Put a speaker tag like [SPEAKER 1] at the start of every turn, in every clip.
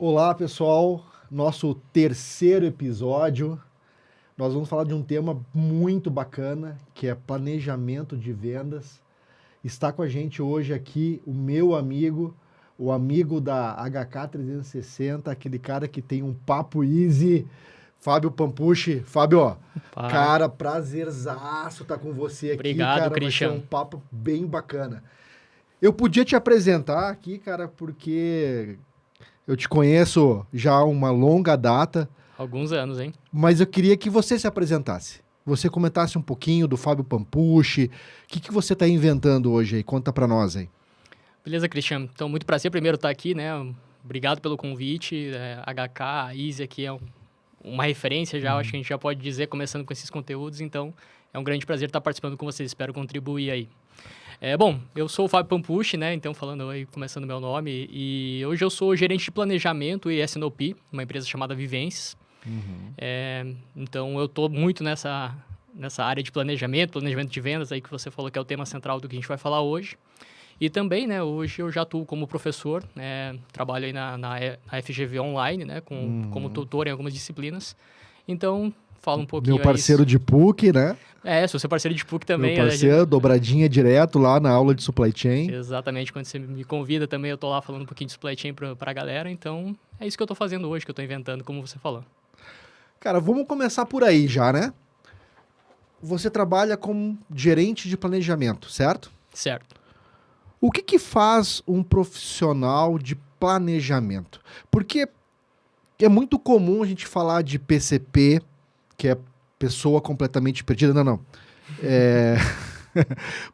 [SPEAKER 1] Olá, pessoal. Nosso terceiro episódio. Nós vamos falar de um tema muito bacana, que é planejamento de vendas. Está com a gente hoje aqui o meu amigo, o amigo da HK360, aquele cara que tem um papo easy, Fábio Pampucci. Fábio, ó,
[SPEAKER 2] Opa.
[SPEAKER 1] cara, prazerzaço estar com você aqui,
[SPEAKER 2] Obrigado,
[SPEAKER 1] cara. Vai ser
[SPEAKER 2] Christian.
[SPEAKER 1] um papo bem bacana. Eu podia te apresentar aqui, cara, porque eu te conheço já há uma longa data,
[SPEAKER 2] Alguns anos, hein?
[SPEAKER 1] mas eu queria que você se apresentasse. Você comentasse um pouquinho do Fábio Pampucci. O que você está inventando hoje aí? Conta para nós aí.
[SPEAKER 2] Beleza, Christian. Então, muito prazer primeiro estar aqui, né? Obrigado pelo convite. HK, a Easy aqui é uma referência já, acho que a gente já pode dizer, começando com esses conteúdos. Então, é um grande prazer estar participando com vocês. Espero contribuir aí. Bom, eu sou o Fábio Pampucci, né? Então, falando aí, começando meu nome. E hoje eu sou gerente de planejamento e S&OP, uma empresa chamada Vivences. Então, eu estou muito nessa área de planejamento de vendas aí que você falou que é o tema central do que a gente vai falar hoje. E também, né, hoje eu já atuo como professor, trabalho aí na FGV Online, né, como tutor em algumas disciplinas. Então, falo um pouquinho
[SPEAKER 1] Meu parceiro
[SPEAKER 2] aí.
[SPEAKER 1] de PUC, né?
[SPEAKER 2] Sou seu parceiro de PUC também.
[SPEAKER 1] Meu parceiro, dobradinha direto lá na aula de supply chain.
[SPEAKER 2] Exatamente, quando você me convida também, eu tô lá falando um pouquinho de supply chain pra galera. Então, é isso que eu tô fazendo hoje, que eu tô inventando, como você falou.
[SPEAKER 1] Cara, vamos começar por aí já, né? Você trabalha como gerente de planejamento, certo?
[SPEAKER 2] Certo.
[SPEAKER 1] O que faz um profissional de planejamento? Porque é muito comum a gente falar de PCP, que é pessoa completamente perdida. Não.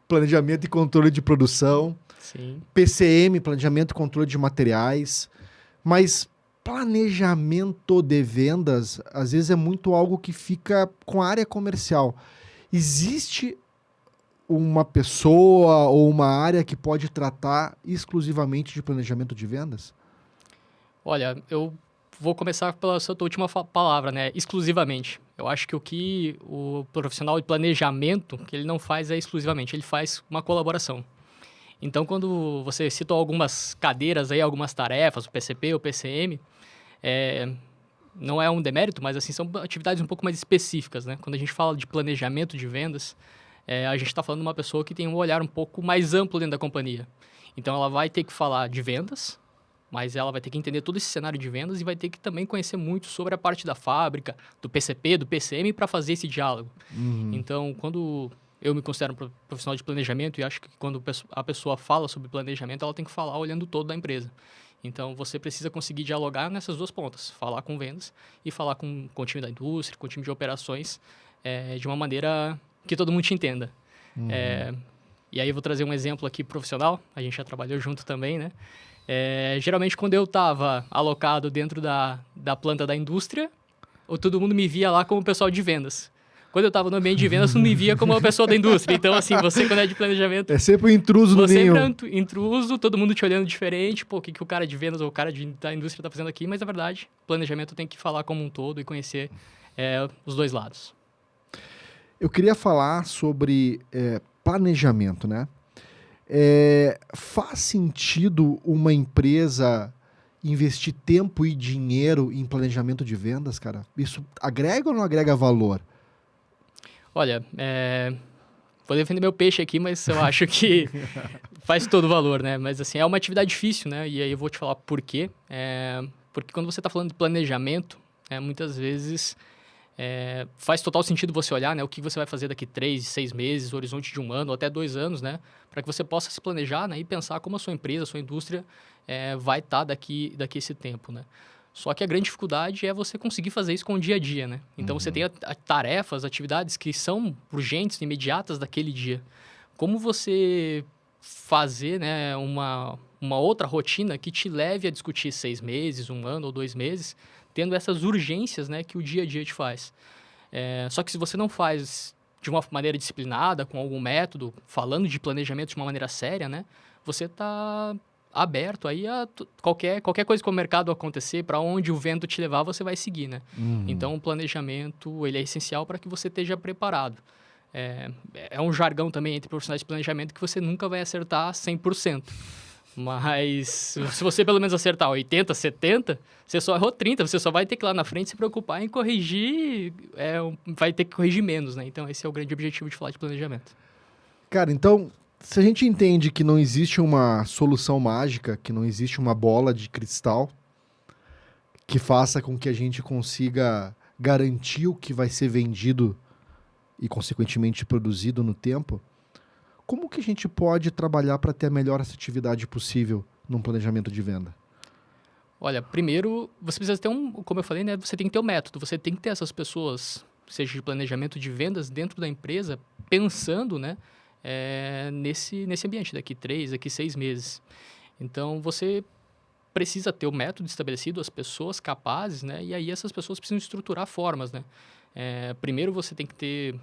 [SPEAKER 1] Planejamento e controle de produção.
[SPEAKER 2] Sim.
[SPEAKER 1] PCM, planejamento e controle de materiais. Mas planejamento de vendas, às vezes é muito algo que fica com a área comercial. Existe uma pessoa ou uma área que pode tratar exclusivamente de planejamento de vendas?
[SPEAKER 2] Olha, eu vou começar pela sua última palavra, né? Exclusivamente. Eu acho que o que o profissional de planejamento, que ele não faz é exclusivamente, ele faz uma colaboração. Então, quando você citou algumas cadeiras aí, algumas tarefas, o PCP, o PCM, não é um demérito, mas assim, são atividades um pouco mais específicas, né? Quando a gente fala de planejamento de vendas, a gente está falando de uma pessoa que tem um olhar um pouco mais amplo dentro da companhia. Então, ela vai ter que falar de vendas, mas ela vai ter que entender todo esse cenário de vendas e vai ter que também conhecer muito sobre a parte da fábrica, do PCP, do PCM, para fazer esse diálogo. Então, quando eu me considero um profissional de planejamento e acho que quando a pessoa fala sobre planejamento, ela tem que falar olhando o todo da empresa. Então, você precisa conseguir dialogar nessas duas pontas, falar com vendas e falar com o time da indústria, com o time de operações, de uma maneira que todo mundo te entenda. E aí eu vou trazer um exemplo aqui profissional, a gente já trabalhou junto também, né? Geralmente, quando eu estava alocado dentro da planta da indústria, todo mundo me via lá como pessoal de vendas. Quando eu estava no ambiente de vendas, não me via como uma pessoa da indústria. Então, assim, você quando é de planejamento...
[SPEAKER 1] É sempre um intruso no ninho.
[SPEAKER 2] Você sempre é um intruso, todo mundo te olhando diferente. Pô, o que o cara de vendas ou o cara da indústria está fazendo aqui? Mas, na verdade, planejamento tem que falar como um todo e conhecer os dois lados.
[SPEAKER 1] Eu queria falar sobre planejamento, né? Faz sentido uma empresa investir tempo e dinheiro em planejamento de vendas, cara? Isso agrega ou não agrega valor?
[SPEAKER 2] Olha, vou defender meu peixe aqui, mas eu acho que faz todo o valor, né? Mas, assim, é uma atividade difícil, né? E aí eu vou te falar por quê. Porque quando você está falando de planejamento, muitas vezes faz total sentido você olhar, né? O que você vai fazer daqui 3, 6 meses, horizonte de 1 ano, ou até 2 anos, né? Para que você possa se planejar, né? E pensar como a sua empresa, a sua indústria vai estar daqui esse tempo, né? Só que a grande dificuldade é você conseguir fazer isso com o dia a dia, né? Então, você tem tarefas, atividades que são urgentes, imediatas daquele dia. Como você fazer, né, uma outra rotina que te leve a discutir 6 meses, 1 ano ou 2 meses, tendo essas urgências, né, que o dia a dia te faz. Só que se você não faz de uma maneira disciplinada, com algum método, falando de planejamento de uma maneira séria, né, você está aberto aí a qualquer coisa que o mercado acontecer, para onde o vento te levar, você vai seguir, né? Então, o planejamento, ele é essencial para que você esteja preparado. É um jargão também entre profissionais de planejamento que você nunca vai acertar 100%. Mas se você pelo menos acertar 80, 70, você só errou 30, você só vai ter que lá na frente se preocupar em corrigir, vai ter que corrigir menos, né? Então esse é o grande objetivo de falar de planejamento.
[SPEAKER 1] Cara, então, se a gente entende que não existe uma solução mágica, que não existe uma bola de cristal que faça com que a gente consiga garantir o que vai ser vendido e, consequentemente, produzido no tempo, como que a gente pode trabalhar para ter a melhor assertividade possível num planejamento de venda?
[SPEAKER 2] Olha, primeiro, você precisa ter como eu falei, né? Você tem que ter um método, você tem que ter essas pessoas, seja de planejamento de vendas dentro da empresa, pensando, né? Nesse ambiente, daqui 3, daqui 6 meses. Então, você precisa ter o método estabelecido, as pessoas capazes, né? E aí essas pessoas precisam estruturar formas, né? Primeiro, você tem que ter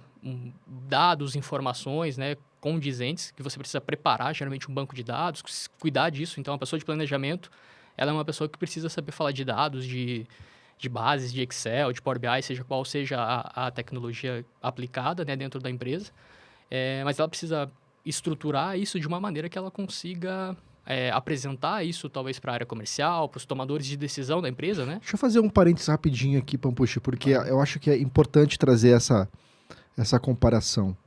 [SPEAKER 2] dados, informações, né? Condizentes, que você precisa preparar, geralmente um banco de dados, cuidar disso. Então, a pessoa de planejamento, ela é uma pessoa que precisa saber falar de dados, de bases, de Excel, de Power BI, seja qual seja a tecnologia aplicada, né, dentro da empresa. Mas ela precisa estruturar isso de uma maneira que ela consiga apresentar isso, talvez, para a área comercial, para os tomadores de decisão da empresa, né?
[SPEAKER 1] Deixa eu fazer um parênteses rapidinho aqui, Pampuchi, porque eu acho que é importante trazer essa comparação.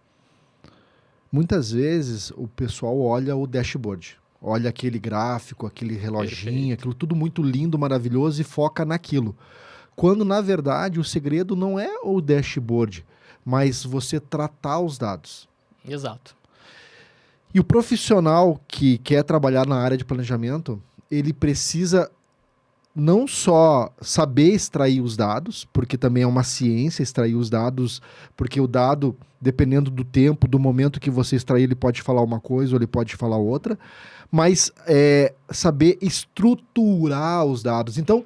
[SPEAKER 1] Muitas vezes o pessoal olha o dashboard, olha aquele gráfico, aquele reloginho, aquilo tudo muito lindo, maravilhoso e foca naquilo. Quando, na verdade, o segredo não é o dashboard, mas você tratar os dados.
[SPEAKER 2] Exato.
[SPEAKER 1] E o profissional que quer trabalhar na área de planejamento, ele precisa não só saber extrair os dados, porque também é uma ciência extrair os dados, porque o dado, dependendo do tempo, do momento que você extrair, ele pode falar uma coisa ou ele pode falar outra, mas saber estruturar os dados. Então,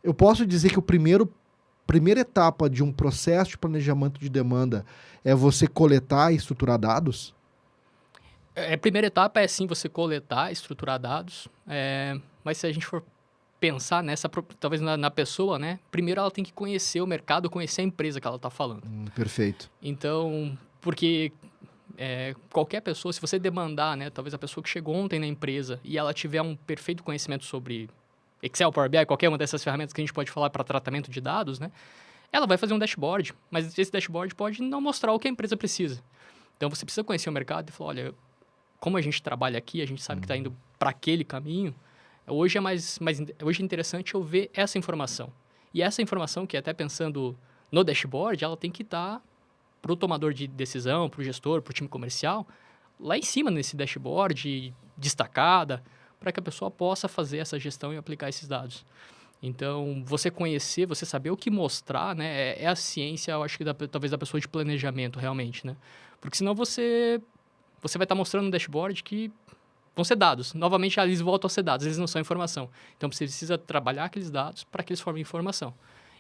[SPEAKER 1] eu posso dizer que primeira etapa de um processo de planejamento de demanda é você coletar e estruturar dados?
[SPEAKER 2] A primeira etapa é, sim, você coletar, estruturar dados, mas se a gente for pensar talvez na pessoa, né? Primeiro ela tem que conhecer o mercado, conhecer a empresa que ela está falando.
[SPEAKER 1] Perfeito.
[SPEAKER 2] Então, porque qualquer pessoa, se você demandar, né? Talvez a pessoa que chegou ontem na empresa e ela tiver um perfeito conhecimento sobre Excel, Power BI, qualquer uma dessas ferramentas que a gente pode falar para tratamento de dados, né? Ela vai fazer um dashboard, mas esse dashboard pode não mostrar o que a empresa precisa. Então, você precisa conhecer o mercado e falar, olha, como a gente trabalha aqui, a gente sabe que está indo para aquele caminho. Hoje hoje é interessante eu ver essa informação. E essa informação, que até pensando no dashboard, ela tem que estar para o tomador de decisão, para o gestor, para o time comercial, lá em cima nesse dashboard, destacada, para que a pessoa possa fazer essa gestão e aplicar esses dados. Então, você conhecer, você saber o que mostrar, né, é a ciência, eu acho que talvez da pessoa de planejamento, realmente, né? Porque senão você vai estar mostrando no dashboard que vão ser dados. Novamente, eles voltam a ser dados, eles não são informação. Então, você precisa trabalhar aqueles dados para que eles formem informação.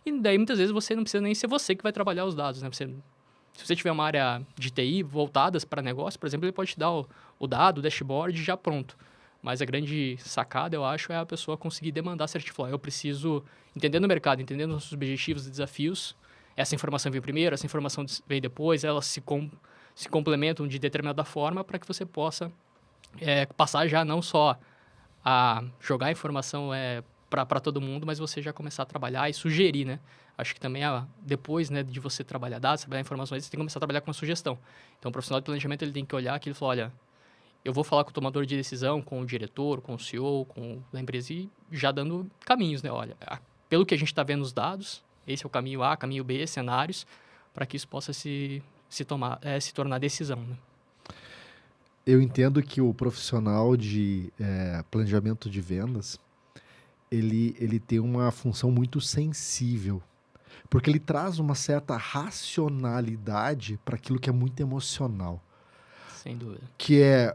[SPEAKER 2] E daí, muitas vezes, você não precisa nem ser você que vai trabalhar os dados, né? Se você tiver uma área de TI voltadas para negócio, por exemplo, ele pode te dar o dado, o dashboard já pronto. Mas a grande sacada, eu acho, é a pessoa conseguir demandar certificar. Eu preciso, entendendo o mercado, entendendo os nossos objetivos e desafios, essa informação vem primeiro, essa informação vem depois, elas se complementam de determinada forma para que você possa passar já não só a jogar a informação para todo mundo, mas você já começar a trabalhar e sugerir, né? Acho que também depois, né, de você trabalhar dados, trabalhar informações, você tem que começar a trabalhar com uma sugestão. Então, o profissional de planejamento ele tem que olhar aquilo e falar, olha, eu vou falar com o tomador de decisão, com o diretor, com o CEO, com a empresa e já dando caminhos, né? Olha, pelo que a gente está vendo os dados, esse é o caminho A, caminho B, cenários, para que isso possa se tornar decisão, né?
[SPEAKER 1] Eu entendo que o profissional de planejamento de vendas, ele tem uma função muito sensível, porque ele traz uma certa racionalidade para aquilo que é muito emocional.
[SPEAKER 2] Sem dúvida.
[SPEAKER 1] Que é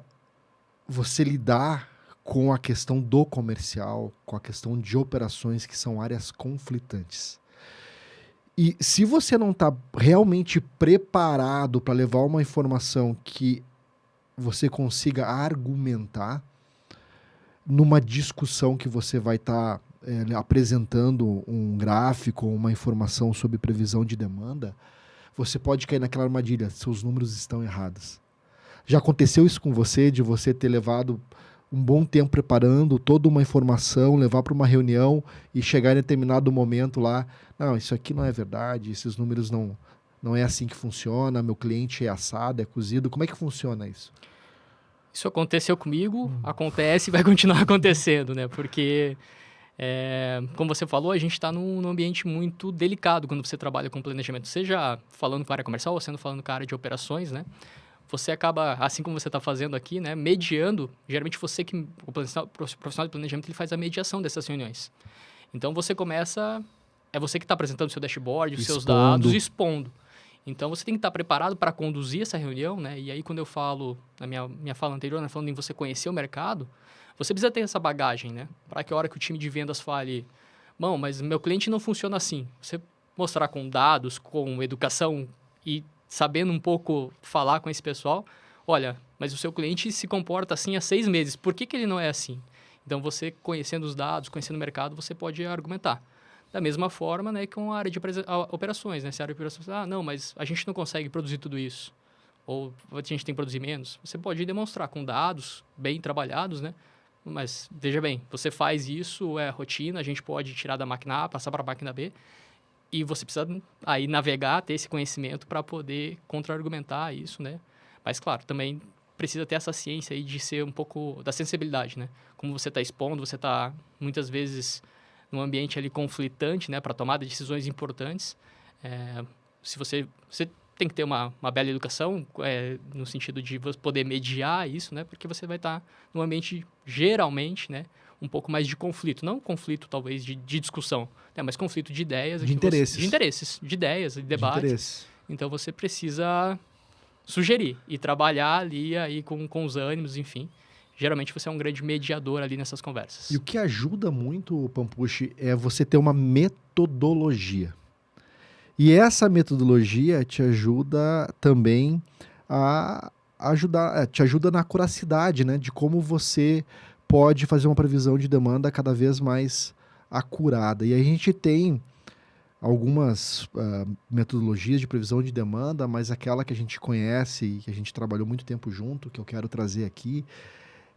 [SPEAKER 1] você lidar com a questão do comercial, com a questão de operações que são áreas conflitantes. E se você não está realmente preparado para levar uma informação que você consiga argumentar numa discussão que você vai estar apresentando um gráfico ou uma informação sobre previsão de demanda, você pode cair naquela armadilha, seus números estão errados. Já aconteceu isso com você, de você ter levado um bom tempo preparando toda uma informação, levar para uma reunião e chegar em determinado momento lá, não, isso aqui não é verdade, esses números não é assim que funciona, meu cliente é assado, é cozido, como é que funciona isso?
[SPEAKER 2] Isso aconteceu comigo, acontece e vai continuar acontecendo, né? Porque, como você falou, a gente está num ambiente muito delicado quando você trabalha com planejamento, seja falando com a área comercial ou sendo falando com a área de operações, né? Você acaba, assim como você está fazendo aqui, né, mediando. Geralmente o profissional de planejamento, ele faz a mediação dessas reuniões. Então você começa, é você que está apresentando o seu dashboard, os seus dados, expondo. Então você tem que estar preparado para conduzir essa reunião, né? E aí quando eu falo, na minha fala anterior, né, falando em você conhecer o mercado, você precisa ter essa bagagem, né? Para que a hora que o time de vendas fale, bom, mas meu cliente não funciona assim. Você mostrar com dados, com educação e sabendo um pouco falar com esse pessoal, olha, mas o seu cliente se comporta assim há 6 meses, por que ele não é assim? Então, você conhecendo os dados, conhecendo o mercado, você pode argumentar. Da mesma forma, né, com a área de operações, né? Se a área de operações, não, mas a gente não consegue produzir tudo isso, ou a gente tem que produzir menos. Você pode demonstrar com dados bem trabalhados, né? Mas, veja bem, você faz isso, é rotina, a gente pode tirar da máquina A, passar para a máquina B, e você precisa aí navegar, ter esse conhecimento para poder contra-argumentar isso, né? Mas, claro, também precisa ter essa ciência aí de ser um pouco da sensibilidade, né? Como você está expondo, você está, muitas vezes, num ambiente ali conflitante, né? Para tomar decisões importantes. Se você tem que ter uma bela educação, no sentido de você poder mediar isso, né? Porque você vai estar num ambiente, geralmente, né? Um pouco mais de conflito. Não conflito, talvez, de discussão, né? Mas conflito de ideias.
[SPEAKER 1] De interesses.
[SPEAKER 2] De interesses, de ideias, de debates. Então, você precisa sugerir e trabalhar ali aí com os ânimos, enfim. Geralmente, você é um grande mediador ali nessas conversas.
[SPEAKER 1] E o que ajuda muito, Pampucci, é você ter uma metodologia. E essa metodologia te ajuda também te ajuda na acuracidade, né? De como você pode fazer uma previsão de demanda cada vez mais acurada. E a gente tem algumas metodologias de previsão de demanda, mas aquela que a gente conhece e que a gente trabalhou muito tempo junto, que eu quero trazer aqui,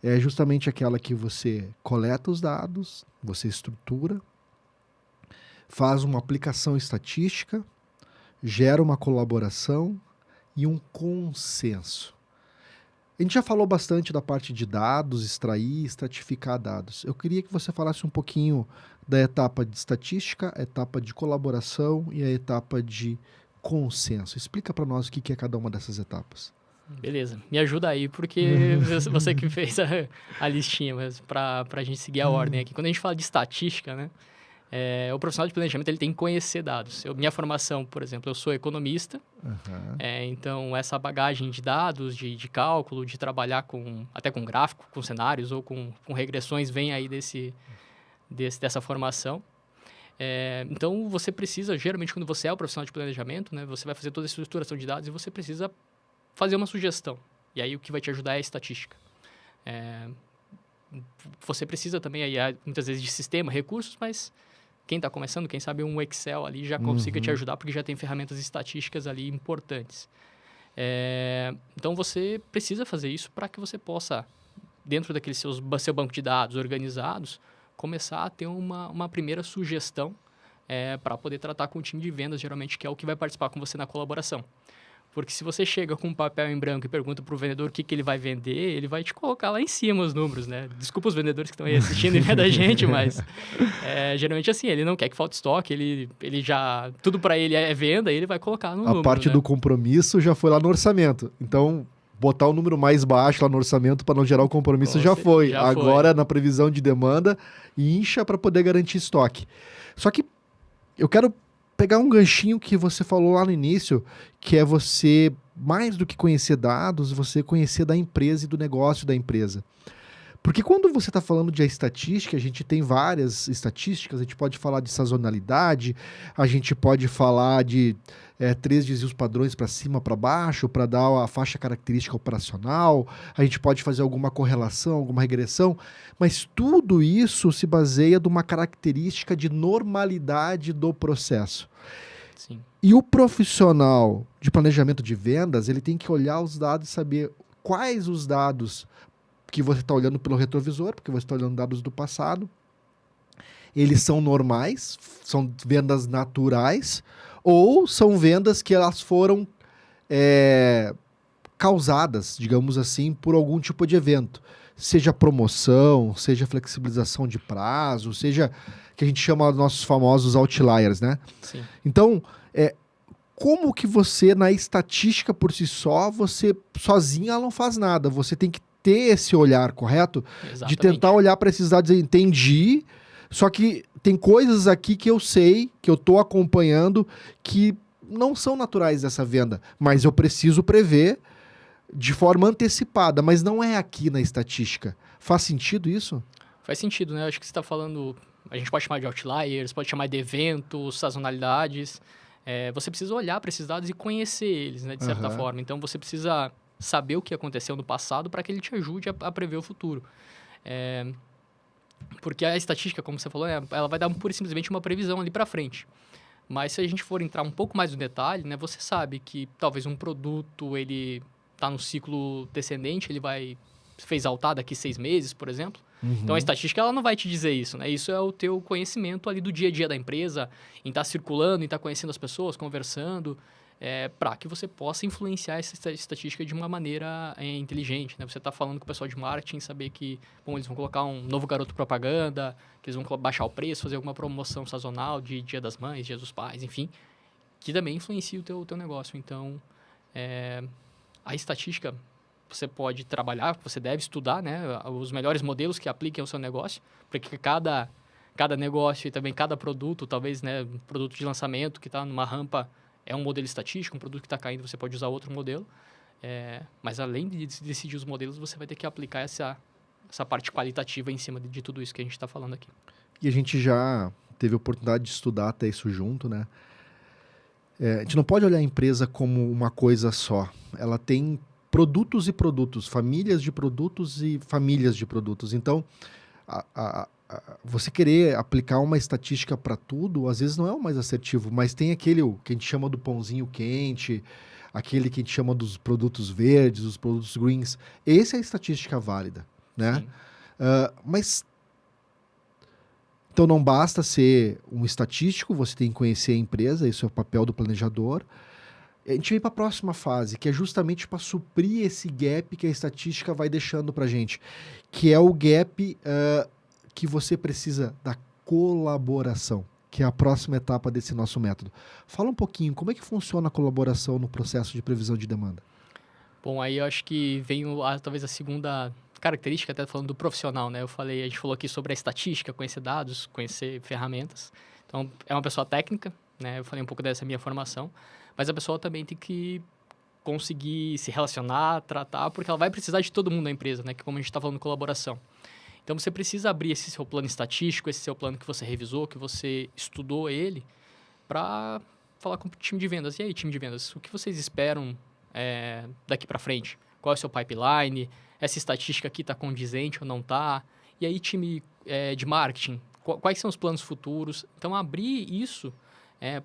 [SPEAKER 1] é justamente aquela que você coleta os dados, você estrutura, faz uma aplicação estatística, gera uma colaboração e um consenso. A gente já falou bastante da parte de dados, extrair, estratificar dados. Eu queria que você falasse um pouquinho da etapa de estatística, a etapa de colaboração e a etapa de consenso. Explica para nós o que é cada uma dessas etapas.
[SPEAKER 2] Beleza, me ajuda aí, porque você que fez a listinha, mas para a gente seguir a ordem aqui. Quando a gente fala de estatística, né? O profissional de planejamento ele tem que conhecer dados. Minha formação, por exemplo, eu sou economista, então essa bagagem de dados, de cálculo, de trabalhar até com gráfico, com cenários ou com regressões, vem aí dessa formação. Então, você precisa, geralmente, quando você é o profissional de planejamento, né, você vai fazer toda a estruturação de dados e você precisa fazer uma sugestão. E aí, o que vai te ajudar é a estatística. Você precisa também, aí, muitas vezes, de sistema, recursos, mas quem está começando, quem sabe um Excel ali já consiga te ajudar, porque já tem ferramentas estatísticas ali importantes. Então, você precisa fazer isso para que você possa, dentro daquele seu banco de dados organizados, começar a ter uma primeira sugestão para poder tratar com o time de vendas, geralmente, que é o que vai participar com você na colaboração. Porque se você chega com um papel em branco e pergunta para o vendedor o que ele vai vender, ele vai te colocar lá em cima os números, né? Desculpa os vendedores que estão aí assistindo e vendo a gente, mas geralmente assim, ele não quer que falte estoque, ele já... Tudo para ele é venda e ele vai colocar no número,
[SPEAKER 1] A parte do compromisso já foi lá no orçamento. Então, botar o número mais baixo lá no orçamento para não gerar o compromisso já foi. Agora, na previsão de demanda, incha para poder garantir estoque. Só que eu quero pegar um ganchinho que você falou lá no início, que é você, mais do que conhecer dados, você conhecer da empresa e do negócio da empresa. Porque quando você está falando de estatística, a gente tem várias estatísticas, a gente pode falar de sazonalidade, a gente pode falar de 3 desvios padrões para cima, para baixo, para dar a faixa característica operacional, a gente pode fazer alguma correlação, alguma regressão, mas tudo isso se baseia numa característica de normalidade do processo.
[SPEAKER 2] Sim.
[SPEAKER 1] E o profissional de planejamento de vendas, ele tem que olhar os dados e saber quais os dados porque você está olhando pelo retrovisor, porque você está olhando dados do passado. Eles são normais, são vendas naturais, ou são vendas que elas foram causadas, digamos assim, por algum tipo de evento. Seja promoção, seja flexibilização de prazo, seja que a gente chama os nossos famosos outliers, né?
[SPEAKER 2] Sim.
[SPEAKER 1] Então, como que você, na estatística por si só, você sozinha ela não faz nada. Você tem que ter esse olhar, correto?
[SPEAKER 2] Exatamente.
[SPEAKER 1] De tentar olhar para esses dados e dizer, entendi, só que tem coisas aqui que eu sei, que eu estou acompanhando, que não são naturais dessa venda, mas eu preciso prever de forma antecipada, mas não é aqui na estatística. Faz sentido isso?
[SPEAKER 2] Faz sentido, né? Acho que você está falando, a gente pode chamar de outliers, pode chamar de eventos, sazonalidades. Você precisa olhar para esses dados e conhecer eles, né, de certa forma. Então, você precisa saber o que aconteceu no passado para que ele te ajude a prever o futuro. Porque a estatística, como você falou, ela vai dar pura e simplesmente uma previsão ali para frente. Mas se a gente for entrar um pouco mais no detalhe, né, você sabe que talvez um produto, ele está no ciclo descendente, ele vai fez altar daqui 6 meses, por exemplo. Então, a estatística ela não vai te dizer isso, né? Isso é o teu conhecimento ali do dia a dia da empresa, em estar circulando, em estar conhecendo as pessoas, conversando, para que você possa influenciar essa estatística de uma maneira inteligente, né? Você está falando com o pessoal de marketing, saber que, bom, eles vão colocar um novo garoto propaganda, que eles vão baixar o preço, fazer alguma promoção sazonal de Dia das Mães, Dia dos Pais, enfim, que também influencia o teu negócio. Então, a estatística você pode trabalhar, você deve estudar, né, os melhores modelos que apliquem ao seu negócio, porque cada negócio e também cada produto, talvez, né, um produto de lançamento que está numa rampa é um modelo estatístico, um produto que está caindo você pode usar outro modelo, mas além de decidir os modelos, você vai ter que aplicar essa parte qualitativa em cima de tudo isso que a gente está falando aqui.
[SPEAKER 1] E a gente já teve a oportunidade de estudar até isso junto, né? A gente não pode olhar a empresa como uma coisa só. Ela tem produtos e produtos, famílias de produtos e famílias de produtos. Então, você querer aplicar uma estatística para tudo, às vezes não é o mais assertivo, mas tem aquele que a gente chama do pãozinho quente, aquele que a gente chama dos produtos verdes, os produtos greens. Essa é a estatística válida, né? Mas então não basta ser um estatístico, você tem que conhecer a empresa, isso é o papel do planejador. A gente vem para a próxima fase, que é justamente para suprir esse gap que a estatística vai deixando para a gente, que é o gap que você precisa da colaboração, que é a próxima etapa desse nosso método. Fala um pouquinho, como é que funciona a colaboração no processo de previsão de demanda?
[SPEAKER 2] Bom, aí eu acho que vem talvez a segunda característica, até falando do profissional, né? A gente falou aqui sobre a estatística, conhecer dados, conhecer ferramentas. Então, é uma pessoa técnica, né? Eu falei um pouco dessa minha formação. Mas a pessoa também tem que conseguir se relacionar, tratar, porque ela vai precisar de todo mundo na empresa, né? Que como a gente está falando, colaboração. Então, você precisa abrir esse seu plano estatístico, esse seu plano que você revisou, que você estudou ele, para falar com o time de vendas. E aí, time de vendas, o que vocês esperam daqui para frente? Qual é o seu pipeline? Essa estatística aqui está condizente ou não está? E aí, time de marketing, quais são os planos futuros? Então, abrir isso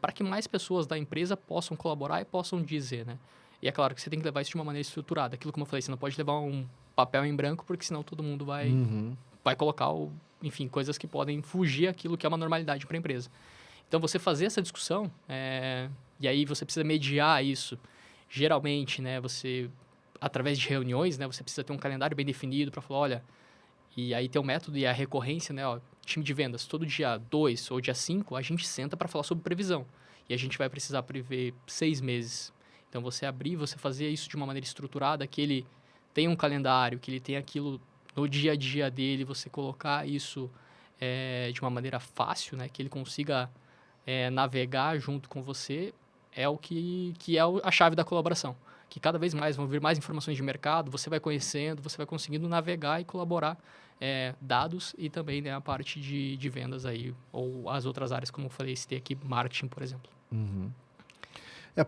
[SPEAKER 2] para que mais pessoas da empresa possam colaborar e possam dizer, né? E é claro que você tem que levar isso de uma maneira estruturada. Aquilo, como eu falei, você não pode levar um papel em branco, porque senão todo mundo vai colocar, enfim, coisas que podem fugir aquilo que é uma normalidade para a empresa. Então, você fazer essa discussão, e aí você precisa mediar isso. Geralmente, né, você, através de reuniões, né, você precisa ter um calendário bem definido para falar, olha, e aí tem o método e a recorrência, né, ó, time de vendas, todo dia 2 ou dia 5, a gente senta para falar sobre previsão. E a gente vai precisar prever 6 meses. Então, você abrir, você fazer isso de uma maneira estruturada, que ele tenha um calendário, que ele tenha aquilo no dia a dia dele, você colocar isso de uma maneira fácil, né? Que ele consiga navegar junto com você, é o que é a chave da colaboração. Que cada vez mais vão vir mais informações de mercado, você vai conhecendo, você vai conseguindo navegar e colaborar dados e também, né, a parte de vendas aí, ou as outras áreas, como eu falei, citei aqui, marketing, por exemplo.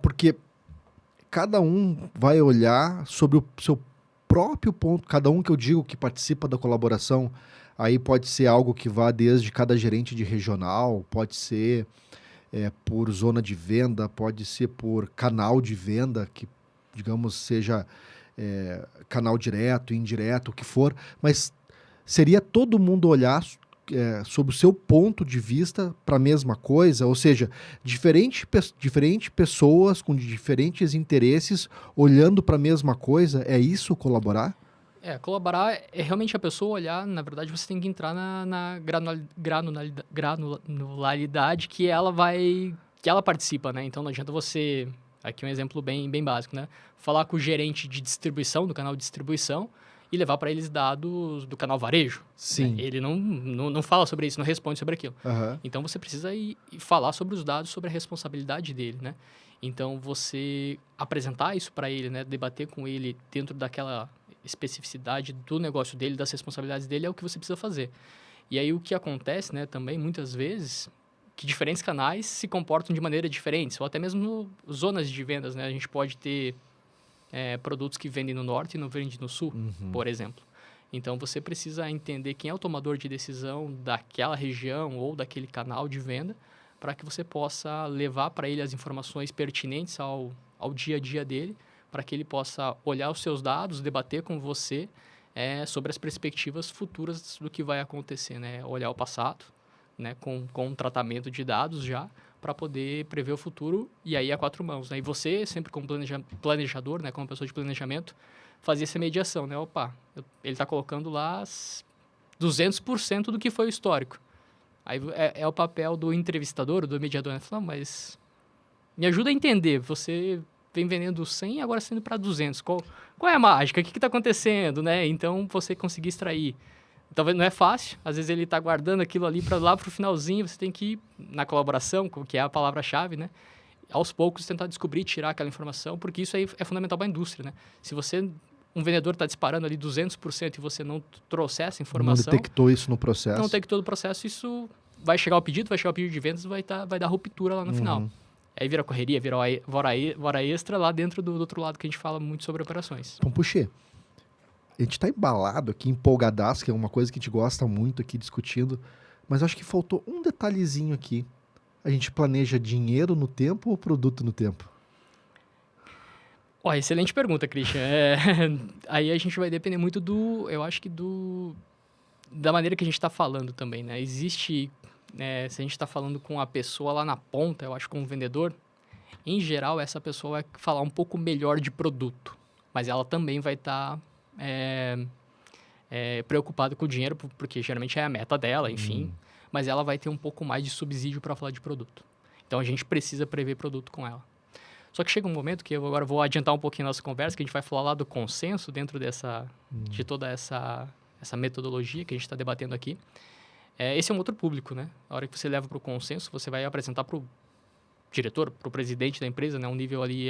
[SPEAKER 1] Porque cada um vai olhar sobre o seu próprio ponto, cada um que eu digo que participa da colaboração, aí pode ser algo que vá desde cada gerente de regional, pode ser por zona de venda, pode ser por canal de venda, que, digamos, seja canal direto, indireto, o que for, mas seria todo mundo olhar sob o seu ponto de vista para a mesma coisa? Ou seja, diferentes pessoas com diferentes interesses olhando para a mesma coisa, é isso colaborar?
[SPEAKER 2] Colaborar é realmente a pessoa olhar, na verdade você tem que entrar na granularidade que ela participa, né? Então não adianta você, aqui um exemplo bem básico, né? Falar com o gerente de distribuição, do canal de distribuição, e levar para eles dados do canal varejo.
[SPEAKER 1] Sim.
[SPEAKER 2] Né? Ele não fala sobre isso, não responde sobre aquilo.
[SPEAKER 1] Uhum.
[SPEAKER 2] Então você precisa ir falar sobre os dados, sobre a responsabilidade dele, né? Então você apresentar isso para ele, né? Debater com ele dentro daquela especificidade do negócio dele, das responsabilidades dele, é o que você precisa fazer. E aí o que acontece, né, também muitas vezes, que diferentes canais se comportam de maneira diferente, ou até mesmo zonas de vendas, né? A gente pode ter produtos que vendem no norte e não vendem no sul, por exemplo. Então você precisa entender quem é o tomador de decisão daquela região ou daquele canal de venda, para que você possa levar para ele as informações pertinentes ao dia a dia dele, para que ele possa olhar os seus dados, debater com você sobre as perspectivas futuras do que vai acontecer, né? Olhar o passado, né? Com um tratamento de dados já, para poder prever o futuro, e aí a quatro mãos, né? E você, sempre como planejador, né? Como pessoa de planejamento, fazer essa mediação, né? Opa, ele está colocando lá 200% do que foi o histórico. Aí é o papel do entrevistador, do mediador, né? Falar, mas me ajuda a entender, você vem vendendo 100 e agora sendo para 200. Qual é a mágica? O que está acontecendo, né? Então, você conseguir extrair. Talvez não é fácil, às vezes ele está guardando aquilo ali para lá para o finalzinho, você tem que ir na colaboração, que é a palavra-chave, né? Aos poucos tentar descobrir, tirar aquela informação, porque isso aí é fundamental para a indústria, né? Se um vendedor está disparando ali 200% e você não trouxer essa informação...
[SPEAKER 1] Não detectou isso no processo.
[SPEAKER 2] Não detectou no processo, isso vai chegar ao pedido de vendas, vai dar ruptura lá no final. Aí vira correria, vira hora extra lá dentro do outro lado que a gente fala muito sobre operações.
[SPEAKER 1] Então, Puxê, a gente está embalado aqui, empolgadaço, que é uma coisa que a gente gosta muito aqui discutindo, mas acho que faltou um detalhezinho aqui. A gente planeja dinheiro no tempo ou produto no tempo?
[SPEAKER 2] Excelente pergunta, Christian. Aí a gente vai depender muito da maneira que a gente está falando também, né? Existe, se a gente está falando com a pessoa lá na ponta, eu acho, com o vendedor, em geral, essa pessoa vai falar um pouco melhor de produto, mas ela também vai estar preocupada com o dinheiro, porque geralmente é a meta dela, enfim, mas ela vai ter um pouco mais de subsídio para falar de produto. Então, a gente precisa prever produto com ela. Só que chega um momento que eu agora vou adiantar um pouquinho a nossa conversa, que a gente vai falar lá do consenso dentro de toda essa metodologia que a gente está debatendo aqui. Esse é um outro público, né? A hora que você leva para o consenso, você vai apresentar para o diretor, para o presidente da empresa, né? Um nível ali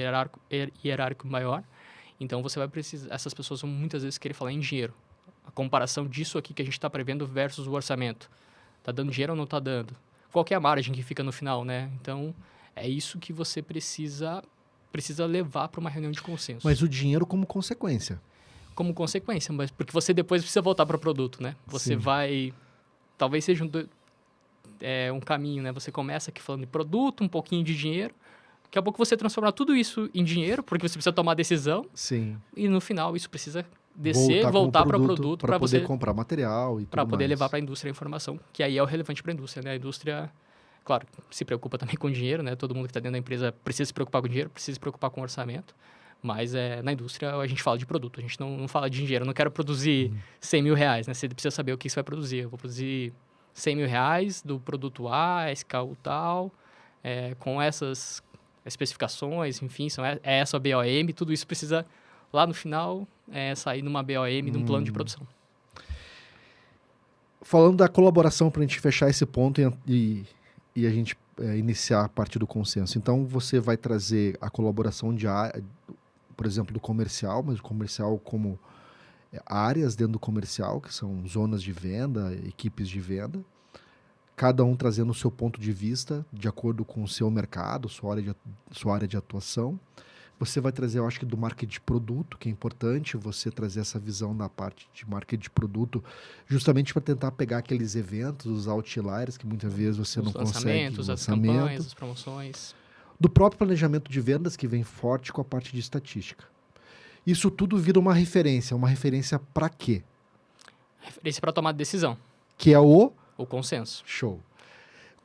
[SPEAKER 2] hierárquico maior. Então, você vai precisar... Essas pessoas vão muitas vezes querer falar em dinheiro. A comparação disso aqui que a gente está prevendo versus o orçamento. Está dando dinheiro ou não está dando? Qual que é a margem que fica no final, né? Então, é isso que você precisa levar para uma reunião de consenso.
[SPEAKER 1] Mas o dinheiro como consequência.
[SPEAKER 2] Como consequência, mas porque você depois precisa voltar para o produto, né? Você vai... Talvez seja um caminho, né? Você começa aqui falando de produto, um pouquinho de dinheiro. Daqui a pouco você transforma tudo isso em dinheiro, porque você precisa tomar decisão.
[SPEAKER 1] Sim.
[SPEAKER 2] E no final isso precisa descer, voltar para o produto
[SPEAKER 1] para poder
[SPEAKER 2] você
[SPEAKER 1] comprar material e tudo
[SPEAKER 2] para poder
[SPEAKER 1] mais.
[SPEAKER 2] levar para a indústria a informação, que aí é o relevante para a indústria, né? A indústria, claro, se preocupa também com dinheiro, né? Todo mundo que está dentro da empresa precisa se preocupar com dinheiro, precisa se preocupar com orçamento, mas na indústria a gente fala de produto, a gente não fala de dinheiro. Eu não quero produzir 100 mil reais, né? Você precisa saber o que você vai produzir. Eu vou produzir 100 mil reais do produto A, SKU tal, com essas especificações, enfim, é essa a BOM, tudo isso precisa, lá no final, sair numa BOM, num plano de produção.
[SPEAKER 1] Falando da colaboração, para a gente fechar esse ponto e a gente iniciar a partir do consenso. Então, você vai trazer a colaboração por exemplo, do comercial, mas o comercial como áreas dentro do comercial, que são zonas de venda, equipes de venda, cada um trazendo o seu ponto de vista de acordo com o seu mercado, sua área de atuação. Você vai trazer, eu acho que do marketing de produto, que é importante você trazer essa visão da parte de marketing de produto, justamente para tentar pegar aqueles eventos, os outliers, que muitas vezes você não consegue.
[SPEAKER 2] As campanhas, as promoções.
[SPEAKER 1] Do próprio planejamento de vendas, que vem forte com a parte de estatística. Isso tudo vira uma referência. Uma referência para quê?
[SPEAKER 2] Referência para tomar decisão.
[SPEAKER 1] Que é o...
[SPEAKER 2] O consenso.
[SPEAKER 1] Show.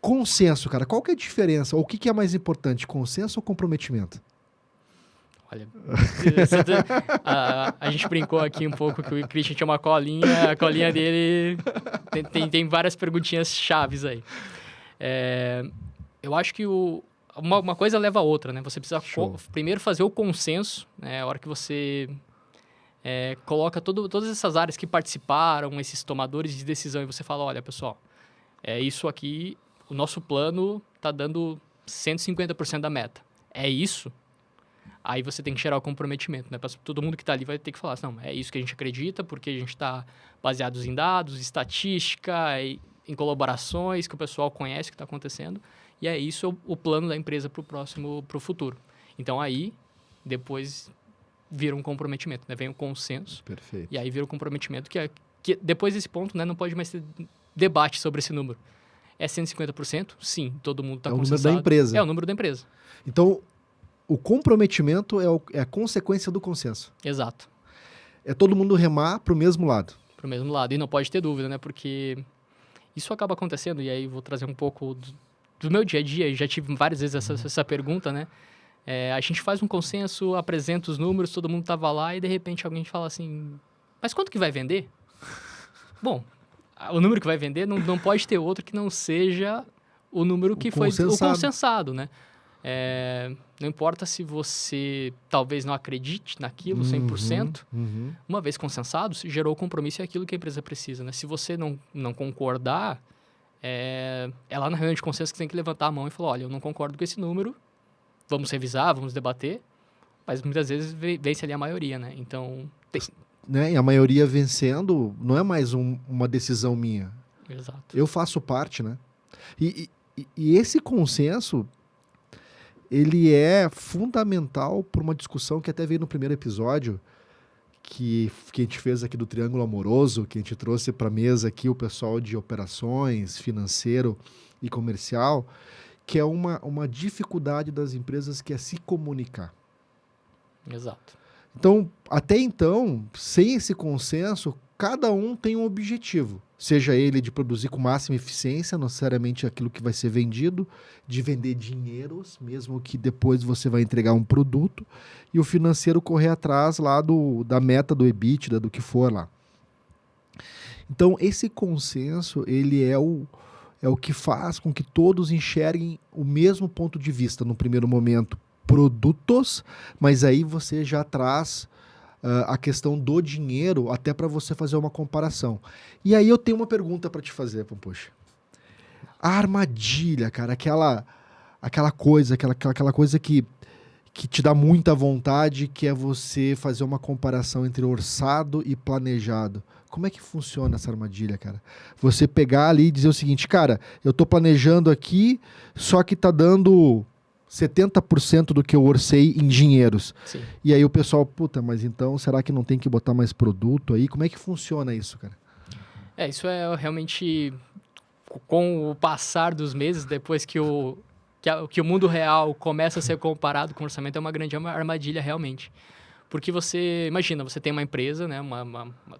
[SPEAKER 1] Consenso, cara. Qual que é a diferença? Ou o que é mais importante? Consenso ou comprometimento?
[SPEAKER 2] Olha, a gente brincou aqui um pouco que o Christian tinha uma colinha, a colinha dele tem várias perguntinhas chaves aí. Eu acho que uma coisa leva a outra, né? Você precisa primeiro fazer o consenso, né? A hora que você coloca todas essas áreas que participaram, esses tomadores de decisão, e você fala, olha, pessoal, isso aqui, o nosso plano está dando 150% da meta. É isso? Aí você tem que gerar o comprometimento, né? Todo mundo que está ali vai ter que falar, não, é isso que a gente acredita, porque a gente está baseado em dados, estatística, em colaborações que o pessoal conhece o que está acontecendo, e é isso o plano da empresa para o futuro. Então, aí, depois vira um comprometimento, né? Vem o consenso.
[SPEAKER 1] Perfeito.
[SPEAKER 2] E aí vira o comprometimento, que depois desse ponto, né, não pode mais ter debate sobre esse número. É 150%? Sim, todo mundo está consensado.
[SPEAKER 1] É o número da empresa.
[SPEAKER 2] É o número da empresa.
[SPEAKER 1] Então, o comprometimento é a consequência do consenso.
[SPEAKER 2] Exato.
[SPEAKER 1] É todo mundo remar para o mesmo lado.
[SPEAKER 2] Para o mesmo lado. E não pode ter dúvida, né? Porque isso acaba acontecendo, e aí vou trazer um pouco do meu dia a dia, eu já tive várias vezes essa pergunta, né? A gente faz um consenso, apresenta os números, todo mundo estava lá, e de repente alguém fala assim, mas quanto que vai vender? Bom, o número que vai vender não pode ter outro que não seja o número que foi o consensado, né? Não importa se você talvez não acredite naquilo 100%, uma vez consensado, se gerou o compromisso é aquilo que a empresa precisa, né? Se você não concordar, é lá na reunião de consenso que você tem que levantar a mão e falar, olha, eu não concordo com esse número, vamos revisar, vamos debater, mas muitas vezes vence ali a maioria, né? Então...
[SPEAKER 1] Né? E a maioria vencendo não é mais uma decisão minha.
[SPEAKER 2] Exato.
[SPEAKER 1] Eu faço parte, né? E esse consenso, ele é fundamental para uma discussão que até veio no primeiro episódio, que a gente fez aqui do Triângulo Amoroso, que a gente trouxe para a mesa aqui o pessoal de operações, financeiro e comercial, que é uma dificuldade das empresas, que é se comunicar.
[SPEAKER 2] Exato.
[SPEAKER 1] Então, até então, sem esse consenso, cada um tem um objetivo. Seja ele de produzir com máxima eficiência, não necessariamente aquilo que vai ser vendido, de vender dinheiros, mesmo que depois você vai entregar um produto, e o financeiro correr atrás lá da meta do EBITDA, do que for lá. Então, esse consenso, ele é o que faz com que todos enxerguem o mesmo ponto de vista, no primeiro momento, produtos, mas aí você já traz a questão do dinheiro até para você fazer uma comparação. E aí eu tenho uma pergunta para te fazer, Pampuxa. A armadilha, cara, aquela coisa que te dá muita vontade, que é você fazer uma comparação entre orçado e planejado. Como é que funciona essa armadilha, cara? Você pegar ali e dizer o seguinte, cara, eu tô planejando aqui, só que tá dando 70% do que eu orcei em dinheiros.
[SPEAKER 2] Sim.
[SPEAKER 1] E aí o pessoal, puta, mas então será que não tem que botar mais produto aí? Como é que funciona isso, cara?
[SPEAKER 2] Isso é realmente, com o passar dos meses, depois que o mundo real começa a ser comparado com o orçamento, é uma grande armadilha realmente. Porque você, imagina, você tem uma empresa, né,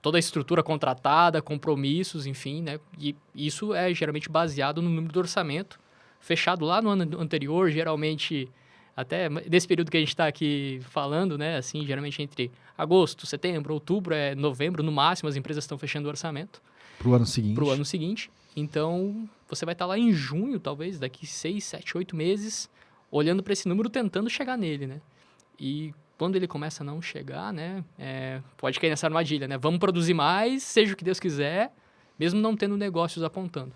[SPEAKER 2] toda a estrutura contratada, compromissos, enfim, né, e isso é geralmente baseado no número do orçamento, fechado lá no ano anterior, geralmente, até nesse período que a gente está aqui falando, né, assim, geralmente entre agosto, setembro, outubro, novembro, no máximo, as empresas estão fechando o orçamento.
[SPEAKER 1] Para o ano seguinte.
[SPEAKER 2] Para o ano seguinte. Então, você vai estar lá em junho, talvez, daqui 6, 7, 8 meses, olhando para esse número, tentando chegar nele, né? E quando ele começa a não chegar, né, pode cair nessa armadilha, né? Vamos produzir mais, seja o que Deus quiser, mesmo não tendo negócios apontando.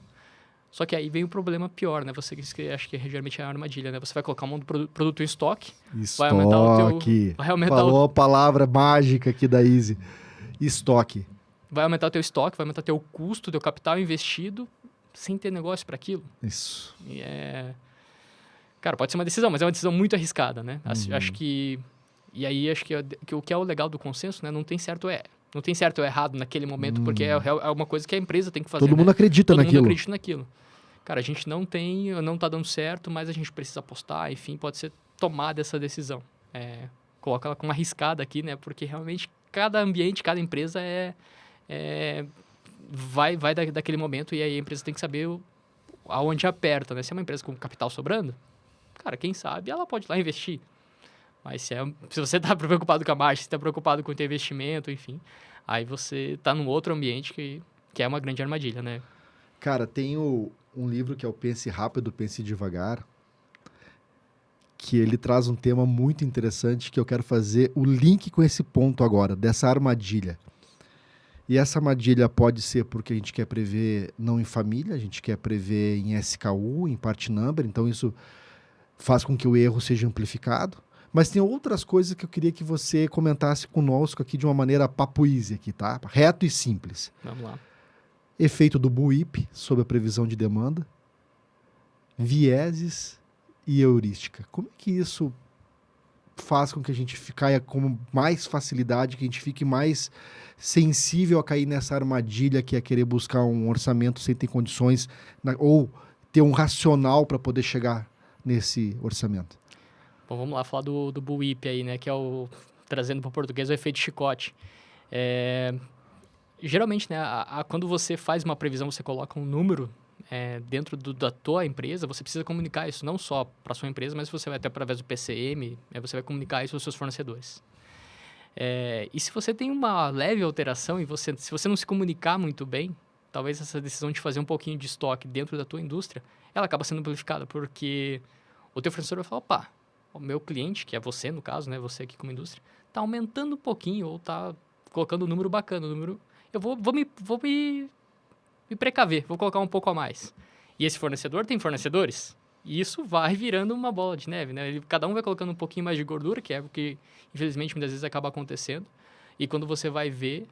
[SPEAKER 2] Só que aí vem o problema pior, né? Você que acha que geralmente é a armadilha, né? Você vai colocar um monte de produto em estoque.
[SPEAKER 1] Estoque.
[SPEAKER 2] Vai aumentar o teu...
[SPEAKER 1] Falou a palavra mágica aqui da Easy. Estoque.
[SPEAKER 2] Vai aumentar o teu estoque, vai aumentar o teu custo, teu capital investido, sem ter negócio para aquilo.
[SPEAKER 1] Isso.
[SPEAKER 2] E cara, pode ser uma decisão, mas é uma decisão muito arriscada, né? Acho que... E aí, acho que o que é o legal do consenso, né? Não tem certo ou errado naquele momento, porque é uma coisa que a empresa tem que fazer.
[SPEAKER 1] Todo mundo acredita naquilo.
[SPEAKER 2] Todo mundo acredita naquilo. Cara, a gente não tá dando certo, mas a gente precisa apostar, enfim, pode ser tomada essa decisão. coloco ela como arriscada aqui, né? Porque realmente cada ambiente, cada empresa vai daquele momento e aí a empresa tem que saber aonde aperta, né? Se é uma empresa com capital sobrando, cara, quem sabe ela pode ir lá investir. Mas se você está preocupado com a margem, se está preocupado com o teu investimento, enfim, aí você está num outro ambiente que é uma grande armadilha, né?
[SPEAKER 1] Cara, tem um livro que é o Pense Rápido, Pense Devagar, que ele traz um tema muito interessante que eu quero fazer o link com esse ponto agora, dessa armadilha. E essa armadilha pode ser porque a gente quer prever não em família, a gente quer prever em SKU, em part number, então isso faz com que o erro seja amplificado. Mas tem outras coisas que eu queria que você comentasse conosco aqui de uma maneira papuíse aqui, tá? Reto e simples.
[SPEAKER 2] Vamos lá.
[SPEAKER 1] Efeito do BUIP sobre a previsão de demanda, vieses e heurística. Como é que isso faz com que a gente caia com mais facilidade, que a gente fique mais sensível a cair nessa armadilha que é querer buscar um orçamento sem ter condições ou ter um racional para poder chegar nesse orçamento?
[SPEAKER 2] Bom, vamos lá falar do BUIP aí, né? Que é trazendo para o português, o efeito chicote. Geralmente, né, quando você faz uma previsão, você coloca um número dentro da tua empresa, você precisa comunicar isso não só para a sua empresa, mas você vai até através do PCM, você vai comunicar isso aos seus fornecedores. E se você tem uma leve alteração e se você não se comunicar muito bem, talvez essa decisão de fazer um pouquinho de estoque dentro da tua indústria, ela acaba sendo amplificada, porque o teu fornecedor vai falar, opa, o meu cliente, que é você no caso, né, você aqui como indústria, está aumentando um pouquinho ou está colocando um número bacana, eu vou me precaver, vou colocar um pouco a mais. E esse fornecedor tem fornecedores, e isso vai virando uma bola de neve, né? Cada um vai colocando um pouquinho mais de gordura, que é o que, infelizmente, muitas vezes acaba acontecendo. E quando você vai ver,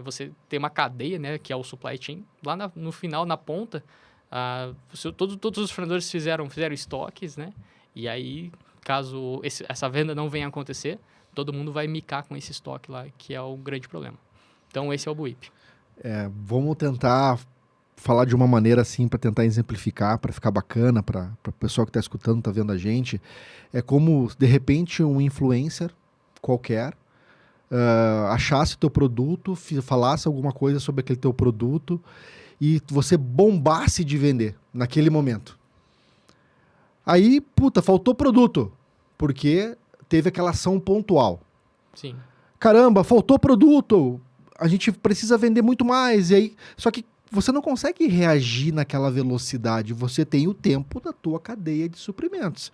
[SPEAKER 2] você tem uma cadeia, né, que é o supply chain. Lá no final, na ponta, todos os fornecedores fizeram estoques, né? E aí, caso essa venda não venha a acontecer, todo mundo vai micar com esse estoque lá, que é o grande problema. Então, esse é o BUIP.
[SPEAKER 1] Vamos tentar falar de uma maneira assim para tentar exemplificar, para ficar bacana, para o pessoal que está escutando, está vendo a gente. É como, de repente, um influencer qualquer achasse teu produto, falasse alguma coisa sobre aquele teu produto e você bombasse de vender naquele momento. Aí, faltou produto, porque teve aquela ação pontual.
[SPEAKER 2] Sim.
[SPEAKER 1] Caramba, faltou produto, a gente precisa vender muito mais. E aí, só que você não consegue reagir naquela velocidade, você tem o tempo da tua cadeia de suprimentos.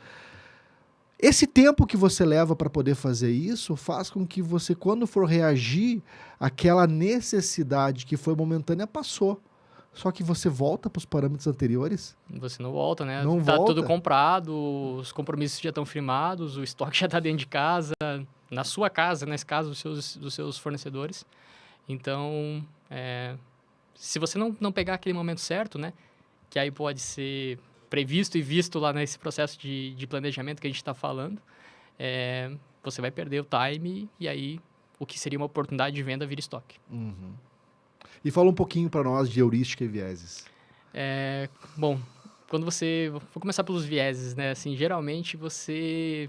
[SPEAKER 1] Esse tempo que você leva para poder fazer isso faz com que você, quando for reagir, aquela necessidade que foi momentânea passou. Só que você volta para os parâmetros anteriores?
[SPEAKER 2] Você não volta, né?
[SPEAKER 1] Não
[SPEAKER 2] tá
[SPEAKER 1] volta.
[SPEAKER 2] Tudo comprado, os compromissos já estão firmados, o estoque já está dentro de casa, na sua casa, nesse caso, dos seus fornecedores. Então, se você não pegar aquele momento certo, né? Que aí pode ser previsto e visto lá nesse processo de planejamento que a gente está falando, você vai perder o time e aí o que seria uma oportunidade de venda vira estoque.
[SPEAKER 1] Uhum. E fala um pouquinho para nós de heurística e vieses.
[SPEAKER 2] Bom, quando vou começar pelos vieses, né? Assim, geralmente você...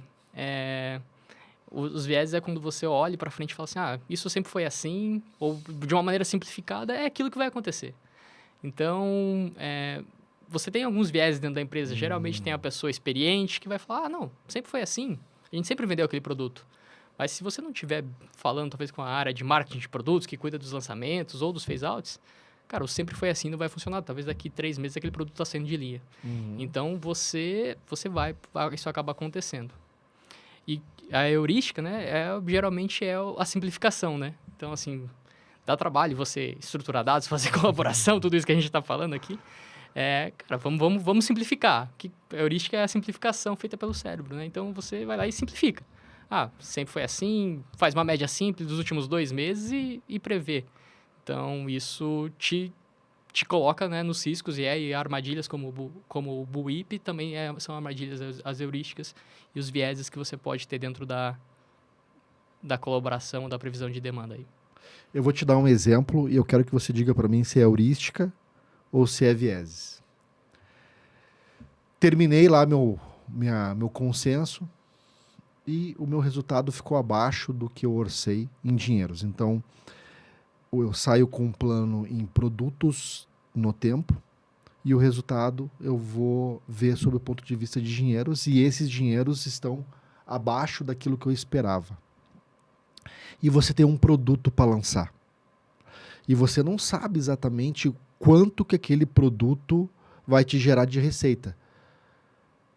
[SPEAKER 2] os vieses é quando você olha para frente e fala assim, isso sempre foi assim, ou de uma maneira simplificada, é aquilo que vai acontecer. Então, você tem alguns vieses dentro da empresa. Geralmente tem a pessoa experiente que vai falar, não, sempre foi assim, a gente sempre vendeu aquele produto. Mas se você não estiver falando, talvez, com a área de marketing de produtos, que cuida dos lançamentos ou dos phase-outs, cara, o sempre foi assim, não vai funcionar. Talvez daqui 3 meses aquele produto está saindo de linha. Então, isso acaba acontecendo. E a heurística, né, geralmente é a simplificação, né? Então, assim, dá trabalho você estruturar dados, fazer colaboração, tudo isso que a gente está falando aqui. Cara, vamos simplificar. A heurística é a simplificação feita pelo cérebro, né? Então, você vai lá e simplifica. Sempre foi assim, faz uma média simples dos últimos 2 meses e prevê. Então, isso te coloca, né, nos riscos e armadilhas como o BUIP também são armadilhas, as heurísticas e os vieses que você pode ter dentro da colaboração, da previsão de demanda aí.
[SPEAKER 1] Eu vou te dar um exemplo e eu quero que você diga para mim se é heurística ou se é vieses. Terminei lá meu consenso e o meu resultado ficou abaixo do que eu orcei em dinheiros. Então, eu saio com um plano em produtos no tempo e o resultado eu vou ver sob o ponto de vista de dinheiros e esses dinheiros estão abaixo daquilo que eu esperava. E você tem um produto para lançar. E você não sabe exatamente quanto que aquele produto vai te gerar de receita.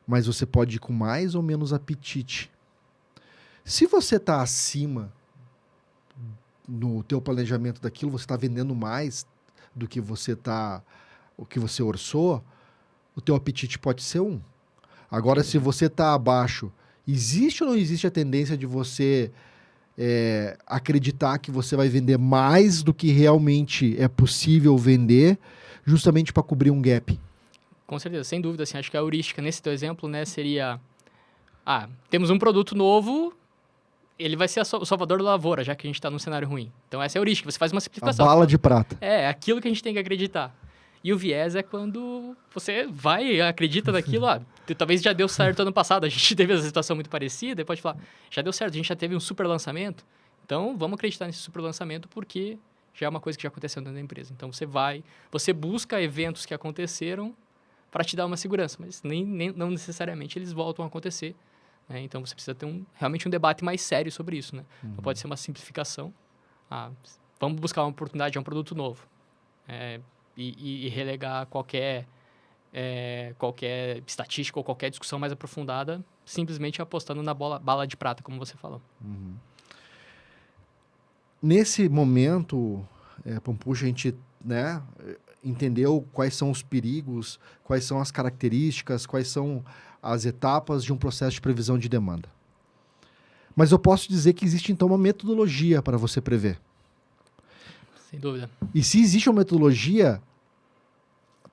[SPEAKER 1] Mas você pode ir com mais ou menos apetite. Se você está acima no teu planejamento daquilo, você está vendendo mais do que o que você orçou, o teu apetite pode ser um. Agora, se você está abaixo, existe ou não existe a tendência de você acreditar que você vai vender mais do que realmente é possível vender, justamente para cobrir um gap?
[SPEAKER 2] Com certeza, sem dúvida, assim, acho que a heurística nesse teu exemplo, né, seria... temos um produto novo, ele vai ser o salvador da lavoura, já que a gente está num cenário ruim. Então, essa é a heurística, você faz uma
[SPEAKER 1] A
[SPEAKER 2] simplificação.
[SPEAKER 1] bala de prata.
[SPEAKER 2] É aquilo que a gente tem que acreditar. E o viés é quando você vai e acredita naquilo. Talvez já deu certo ano passado, a gente teve essa situação muito parecida, e pode falar, já deu certo, a gente já teve um super lançamento, então vamos acreditar nesse super lançamento porque já é uma coisa que já aconteceu dentro da empresa. Então você busca eventos que aconteceram para te dar uma segurança, mas não necessariamente eles voltam a acontecer. Né? Então você precisa ter realmente um debate mais sério sobre isso. Né? Não pode ser uma simplificação. Vamos buscar uma oportunidade, é um produto novo. E relegar qualquer estatística ou qualquer discussão mais aprofundada, simplesmente apostando na bala de prata, como você falou.
[SPEAKER 1] Nesse momento, Pampucha, a gente entendeu quais são os perigos, quais são as características, quais são as etapas de um processo de previsão de demanda. Mas eu posso dizer que existe, então, uma metodologia para você prever.
[SPEAKER 2] Sem dúvida.
[SPEAKER 1] E se existe uma metodologia,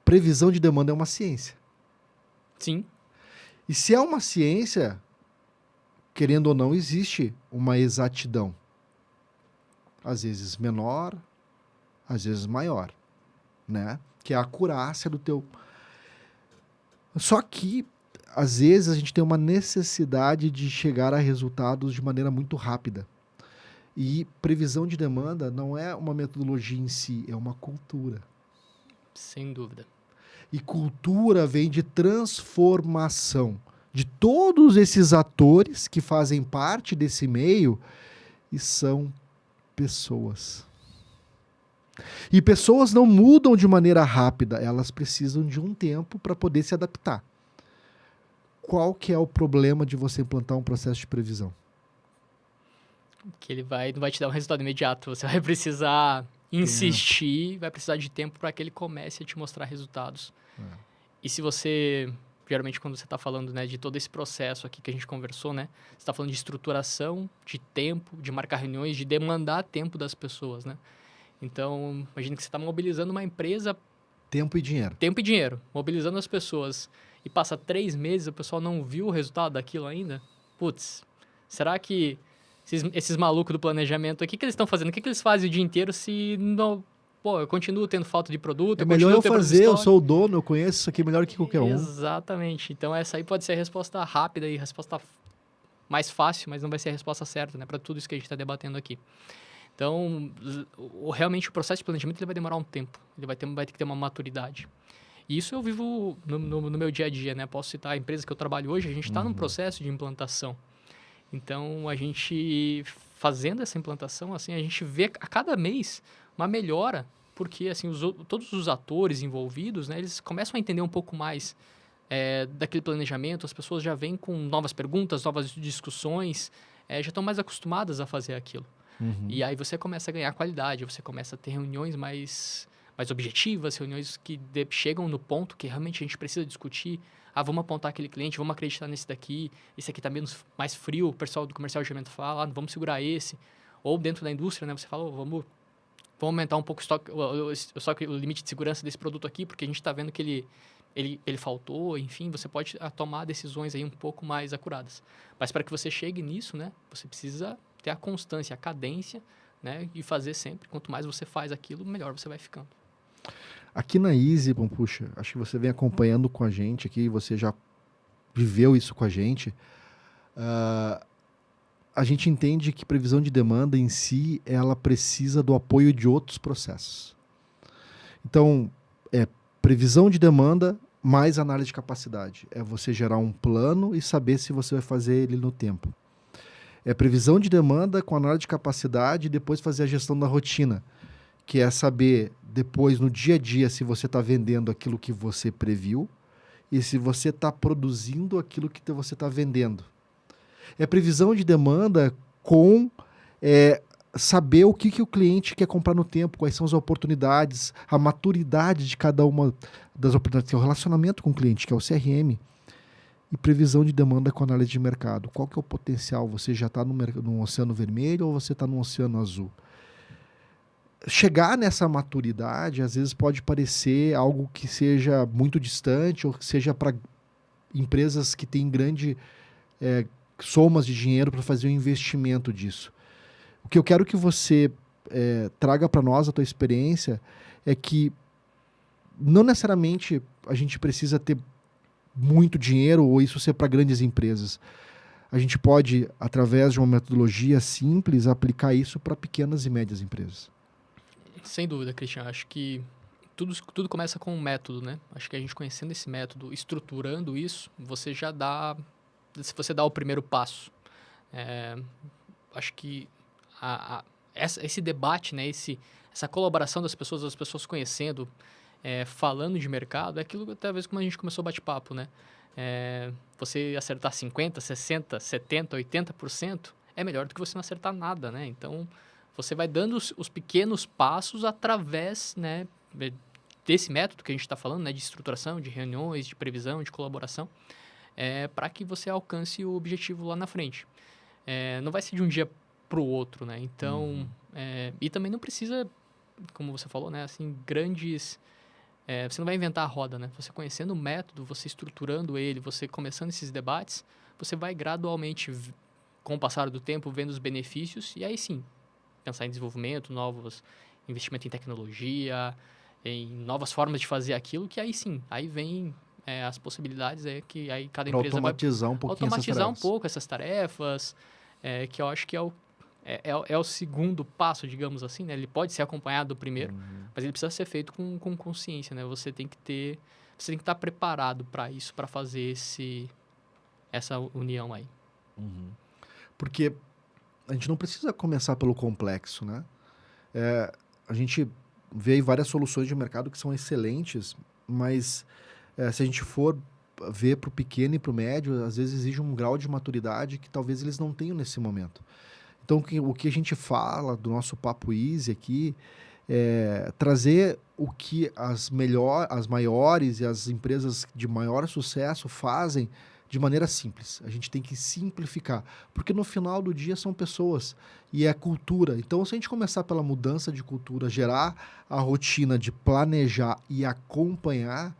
[SPEAKER 1] previsão de demanda é uma ciência.
[SPEAKER 2] Sim.
[SPEAKER 1] E se é uma ciência, querendo ou não, existe uma exatidão. Às vezes menor, às vezes maior, né? Que é a acurácia do teu... Só que, às vezes, a gente tem uma necessidade de chegar a resultados de maneira muito rápida. E previsão de demanda não é uma metodologia em si, é uma cultura.
[SPEAKER 2] Sem dúvida.
[SPEAKER 1] E cultura vem de transformação de todos esses atores que fazem parte desse meio e são pessoas. E pessoas não mudam de maneira rápida, elas precisam de um tempo para poder se adaptar. Qual que é o problema de você implantar um processo de previsão?
[SPEAKER 2] Que ele não vai te dar um resultado imediato, você vai precisar insistir, vai precisar de tempo para que ele comece a te mostrar resultados. E se você, geralmente quando você está falando, né, de todo esse processo aqui que a gente conversou, né, você está falando de estruturação, de tempo, de marcar reuniões, de demandar tempo das pessoas, né? Então, imagina que você está mobilizando uma empresa...
[SPEAKER 1] Tempo e dinheiro.
[SPEAKER 2] Tempo e dinheiro, mobilizando as pessoas. E passa 3 meses, o pessoal não viu o resultado daquilo ainda? Putz, será que esses malucos do planejamento, o que eles estão fazendo? O que eles fazem o dia inteiro se não... Pô, eu continuo tendo falta de produto.
[SPEAKER 1] É melhor eu fazer, eu sou o dono, eu conheço isso aqui melhor que qualquer um.
[SPEAKER 2] Exatamente. Então, essa aí pode ser a resposta rápida e a resposta mais fácil, mas não vai ser a resposta certa, né? Para tudo isso que a gente está debatendo aqui. Então, realmente, o processo de planejamento ele vai demorar um tempo. Ele vai ter que ter uma maturidade. E isso eu vivo no meu dia a dia, né? Posso citar a empresa que eu trabalho hoje, a gente está num processo de implantação. Então, a gente fazendo essa implantação, assim, a gente vê a cada mês uma melhora, porque assim, todos os atores envolvidos, né, eles começam a entender um pouco mais daquele planejamento, as pessoas já vêm com novas perguntas, novas discussões, já estão mais acostumadas a fazer aquilo. E aí você começa a ganhar qualidade, você começa a ter reuniões mais objetivas, reuniões que chegam no ponto que realmente a gente precisa discutir. Vamos apontar aquele cliente, vamos acreditar nesse daqui, esse aqui está mais frio, o pessoal do comercial de gerenciamento fala, vamos segurar esse. Ou dentro da indústria, né, você fala, vamos aumentar um pouco o limite de segurança desse produto aqui, porque a gente está vendo que ele faltou, enfim, você pode tomar decisões aí um pouco mais acuradas. Mas para que você chegue nisso, né, você precisa ter a constância, a cadência, né, e fazer sempre. Quanto mais você faz aquilo, melhor você vai ficando.
[SPEAKER 1] Aqui na Easy, Pampucha, acho que você vem acompanhando com a gente aqui, você já viveu isso com a gente. a gente entende que previsão de demanda em si, ela precisa do apoio de outros processos. Então, previsão de demanda mais análise de capacidade. É você gerar um plano e saber se você vai fazer ele no tempo. É previsão de demanda com análise de capacidade e depois fazer a gestão da rotina, que é saber depois no dia a dia se você está vendendo aquilo que você previu e se você está produzindo aquilo que você está vendendo. É previsão de demanda com saber o que o cliente quer comprar no tempo, quais são as oportunidades, a maturidade de cada uma das oportunidades, que é o relacionamento com o cliente, que é o CRM. E previsão de demanda com análise de mercado. Qual que é o potencial? Você já está no oceano vermelho ou você está no oceano azul? Chegar nessa maturidade, às vezes, pode parecer algo que seja muito distante ou que seja para empresas que têm grande somas de dinheiro para fazer o investimento disso. O que eu quero que você traga para nós, a tua experiência, é que não necessariamente a gente precisa ter muito dinheiro ou isso ser para grandes empresas. A gente pode, através de uma metodologia simples, aplicar isso para pequenas e médias empresas.
[SPEAKER 2] Sem dúvida, Christian. Acho que tudo começa com um método, né? Acho que a gente conhecendo esse método, estruturando isso, você já dá... Se você dá o primeiro passo. Acho que esse debate, né? Essa colaboração das pessoas conhecendo, falando de mercado, é aquilo talvez como a gente começou o bate-papo, né? Você acertar 50%, 60%, 70%, 80% é melhor do que você não acertar nada, né? Então, você vai dando os pequenos passos através, né, desse método que a gente está falando, né, de estruturação, de reuniões, de previsão, de colaboração, para que você alcance o objetivo lá na frente. Não vai ser de um dia para o outro, né? Então, e também não precisa, como você falou, né, assim, grandes... você não vai inventar a roda, né? Você conhecendo o método, você estruturando ele, você começando esses debates, você vai gradualmente, com o passar do tempo, vendo os benefícios e aí sim, pensar em desenvolvimento, novos investimentos em tecnologia, em novas formas de fazer aquilo, que aí sim, aí vem as possibilidades que aí cada
[SPEAKER 1] pra
[SPEAKER 2] empresa
[SPEAKER 1] automatizar
[SPEAKER 2] vai
[SPEAKER 1] um pouquinho
[SPEAKER 2] automatizar um pouco essas tarefas, que eu acho que é o segundo passo, digamos assim, né? Ele pode ser acompanhado do primeiro, mas ele precisa ser feito com consciência, né? Você tem que estar preparado para isso, para fazer essa união aí.
[SPEAKER 1] Porque a gente não precisa começar pelo complexo, né? A gente vê aí várias soluções de mercado que são excelentes, mas se a gente for ver para o pequeno e para o médio, às vezes exige um grau de maturidade que talvez eles não tenham nesse momento. Então, o que a gente fala do nosso Papo Easy aqui é trazer o que as maiores e as empresas de maior sucesso fazem de maneira simples. A gente tem que simplificar, porque no final do dia são pessoas e é cultura. Então, se a gente começar pela mudança de cultura, gerar a rotina de planejar e acompanhar,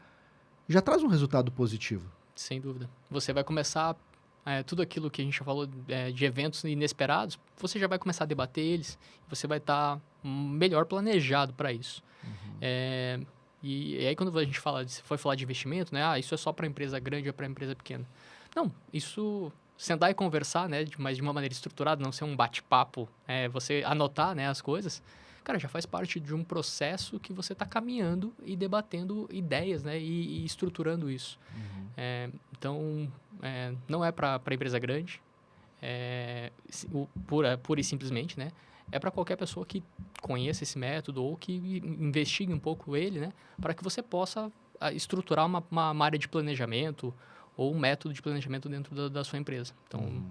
[SPEAKER 1] já traz um resultado positivo.
[SPEAKER 2] Sem dúvida. Você vai começar... tudo aquilo que a gente já falou de eventos inesperados, você já vai começar a debater eles, você vai estar melhor planejado para isso. E aí quando a gente foi falar de investimento, né? Isso é só para empresa grande ou para empresa pequena. Não, isso sentar e conversar, né? Mas de uma maneira estruturada, não ser um bate-papo, você anotar, né, as coisas, cara, já faz parte de um processo que você está caminhando e debatendo ideias, né? E estruturando isso. Então, não é para empresa grande, pura e simplesmente, né? É para qualquer pessoa que conheça esse método ou que investigue um pouco ele, né? Para que você possa estruturar uma área de planejamento ou um método de planejamento dentro da sua empresa. Então,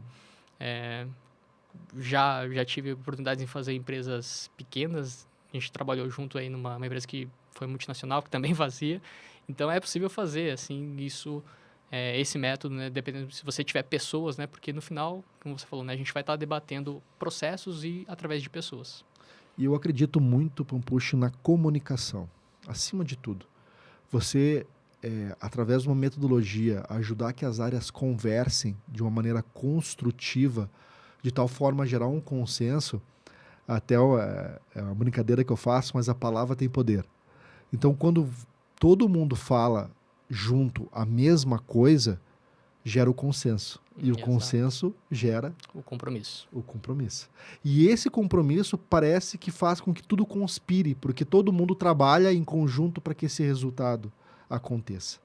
[SPEAKER 2] já tive oportunidades em fazer empresas pequenas. A gente trabalhou junto aí numa empresa que foi multinacional, que também fazia. Então, é possível fazer, assim, isso... esse método, né, dependendo se você tiver pessoas, né, porque no final, como você falou, né, a gente vai estar debatendo processos e através de pessoas.
[SPEAKER 1] E eu acredito muito, Pampucci, na comunicação, acima de tudo. Você, através de uma metodologia, ajudar que as áreas conversem de uma maneira construtiva, de tal forma a gerar um consenso, até é uma brincadeira que eu faço, mas a palavra tem poder. Então, quando todo mundo fala junto a mesma coisa, gera o consenso. E o
[SPEAKER 2] Exato.
[SPEAKER 1] consenso gera
[SPEAKER 2] O compromisso.
[SPEAKER 1] o compromisso. E esse compromisso parece que faz com que tudo conspire, porque todo mundo trabalha em conjunto para que esse resultado aconteça.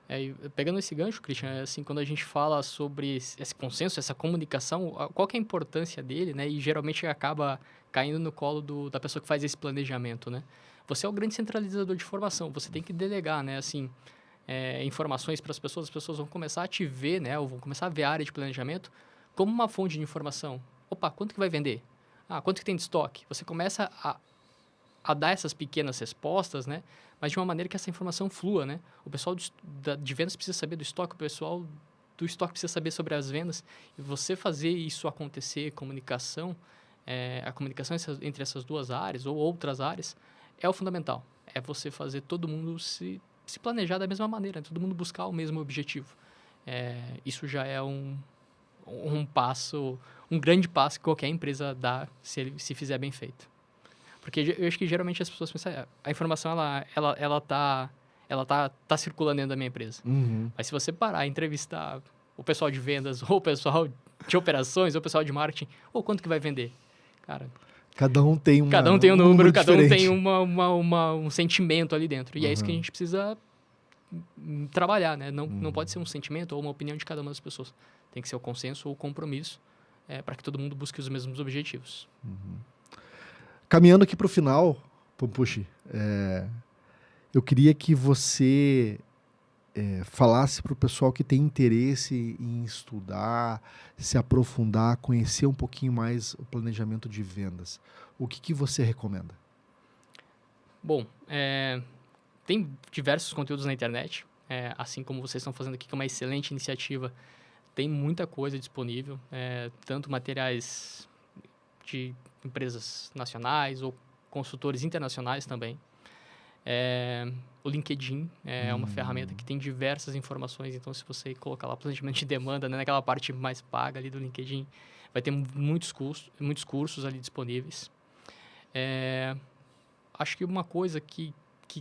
[SPEAKER 2] E pegando esse gancho, Christian, assim, quando a gente fala sobre esse consenso, essa comunicação, qual que é a importância dele, né? E geralmente acaba caindo no colo da pessoa que faz esse planejamento, né? Você é o grande centralizador de informação, você tem que delegar, né? Assim, informações para as pessoas vão começar a te ver, né? Ou vão começar a ver a área de planejamento como uma fonte de informação. Opa, quanto que vai vender? Quanto que tem de estoque? Você começa a dar essas pequenas respostas, né? Mas de uma maneira que essa informação flua, né? O pessoal de vendas precisa saber do estoque, o pessoal do estoque precisa saber sobre as vendas. E você fazer isso acontecer, a comunicação entre essas duas áreas ou outras áreas, é o fundamental. É você fazer todo mundo se planejar da mesma maneira, todo mundo buscar o mesmo objetivo. Isso já é um grande passo que qualquer empresa dá se fizer bem feito. Porque eu acho que geralmente as pessoas pensam, a informação ela tá circulando dentro da minha empresa.
[SPEAKER 1] Uhum.
[SPEAKER 2] Mas se você parar e entrevistar o pessoal de vendas, ou o pessoal de operações, ou o pessoal de marketing, ou quanto que vai vender? Cara,
[SPEAKER 1] cada um tem um
[SPEAKER 2] número, cada um
[SPEAKER 1] diferente.
[SPEAKER 2] tem um sentimento ali dentro. E é isso que a gente precisa trabalhar, né? Não pode ser um sentimento ou uma opinião de cada uma das pessoas. Tem que ser o consenso ou o compromisso para que todo mundo busque os mesmos objetivos.
[SPEAKER 1] Caminhando aqui para o final, Pampucci, eu queria que você falasse para o pessoal que tem interesse em estudar, se aprofundar, conhecer um pouquinho mais o planejamento de vendas. O que você recomenda?
[SPEAKER 2] Bom, tem diversos conteúdos na internet, assim como vocês estão fazendo aqui, que é uma excelente iniciativa. Tem muita coisa disponível, tanto materiais de empresas nacionais ou consultores internacionais também. O LinkedIn é uma ferramenta que tem diversas informações, então se você colocar lá planejamento de demanda, né, naquela parte mais paga ali do LinkedIn, vai ter muitos cursos ali disponíveis. Acho que uma coisa que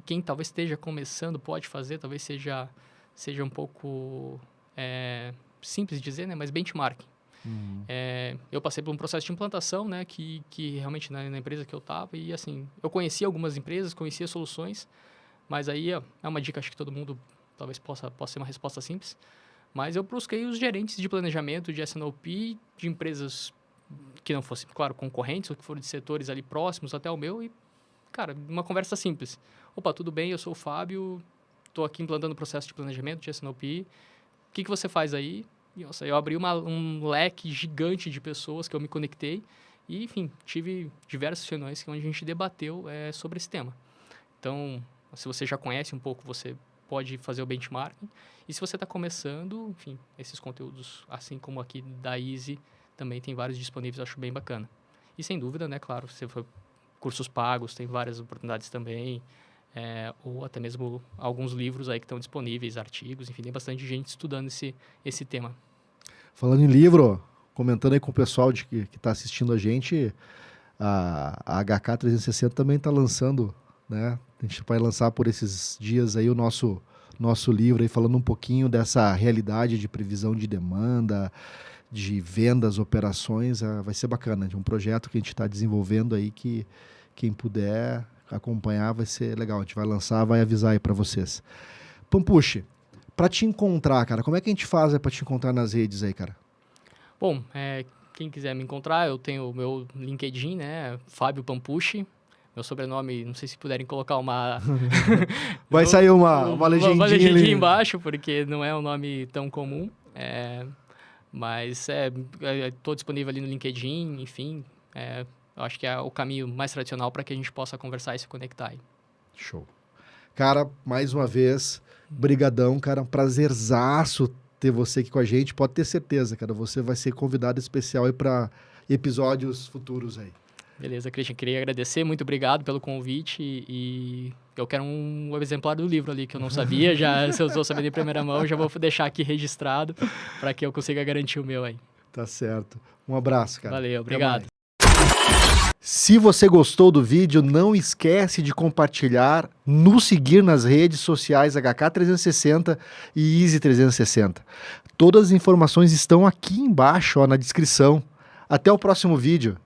[SPEAKER 2] quem talvez esteja começando pode fazer, talvez seja um pouco simples de dizer, né, mas benchmarking. Eu passei por um processo de implantação, né, que realmente na empresa que eu estava, e assim, eu conhecia algumas empresas, conhecia soluções, mas aí é uma dica, acho que todo mundo talvez possa ser uma resposta simples, mas eu busquei os gerentes de planejamento de S&OP de empresas que não fossem, claro, concorrentes, ou que foram de setores ali próximos até o meu, e, cara, uma conversa simples. Opa, tudo bem, eu sou o Fábio, estou aqui implantando o processo de planejamento de S&OP, o que você faz aí? Nossa, eu abri um leque gigante de pessoas que eu me conectei e, enfim, tive diversas reuniões onde a gente debateu sobre esse tema. Então, se você já conhece um pouco, você pode fazer o benchmarking. E se você está começando, enfim, esses conteúdos, assim como aqui da Easy, também tem vários disponíveis, eu acho bem bacana. E sem dúvida, né, claro, se for cursos pagos, tem várias oportunidades também. Ou até mesmo alguns livros aí que estão disponíveis, artigos, enfim, tem bastante gente estudando esse tema.
[SPEAKER 1] Falando em livro, comentando aí com o pessoal que está assistindo a gente, a HK 360 também está lançando, né? A gente vai lançar por esses dias aí o nosso livro aí, falando um pouquinho dessa realidade de previsão de demanda, de vendas, operações. Vai ser bacana, de um projeto que a gente está desenvolvendo aí que quem puder acompanhar vai ser legal. A gente vai lançar, vai avisar aí para vocês. Pampucci, para te encontrar, cara, como é que a gente faz para te encontrar nas redes aí, cara?
[SPEAKER 2] Bom, quem quiser me encontrar, eu tenho o meu LinkedIn, né, Fábio Pampucci. Meu sobrenome, não sei se puderem colocar uma...
[SPEAKER 1] Vai sair uma legendinha
[SPEAKER 2] uma legendinha
[SPEAKER 1] ali
[SPEAKER 2] embaixo, porque não é um nome tão comum. Mas estou disponível ali no LinkedIn, enfim. Eu acho que é o caminho mais tradicional para que a gente possa conversar e se conectar aí.
[SPEAKER 1] Show. Cara, mais uma vez, brigadão, cara. Um prazerzaço ter você aqui com a gente. Pode ter certeza, cara. Você vai ser convidado especial aí para episódios futuros aí.
[SPEAKER 2] Beleza, Christian. Queria agradecer. Muito obrigado pelo convite. E eu quero um exemplar do livro ali que eu não sabia. Se eu estou sabendo em primeira mão, já vou deixar aqui registrado para que eu consiga garantir o meu aí.
[SPEAKER 1] Tá certo. Um abraço, cara.
[SPEAKER 2] Valeu, obrigado.
[SPEAKER 1] Se você gostou do vídeo, não esquece de compartilhar, nos seguir nas redes sociais HK360 e Easy360. Todas as informações estão aqui embaixo, na descrição. Até o próximo vídeo.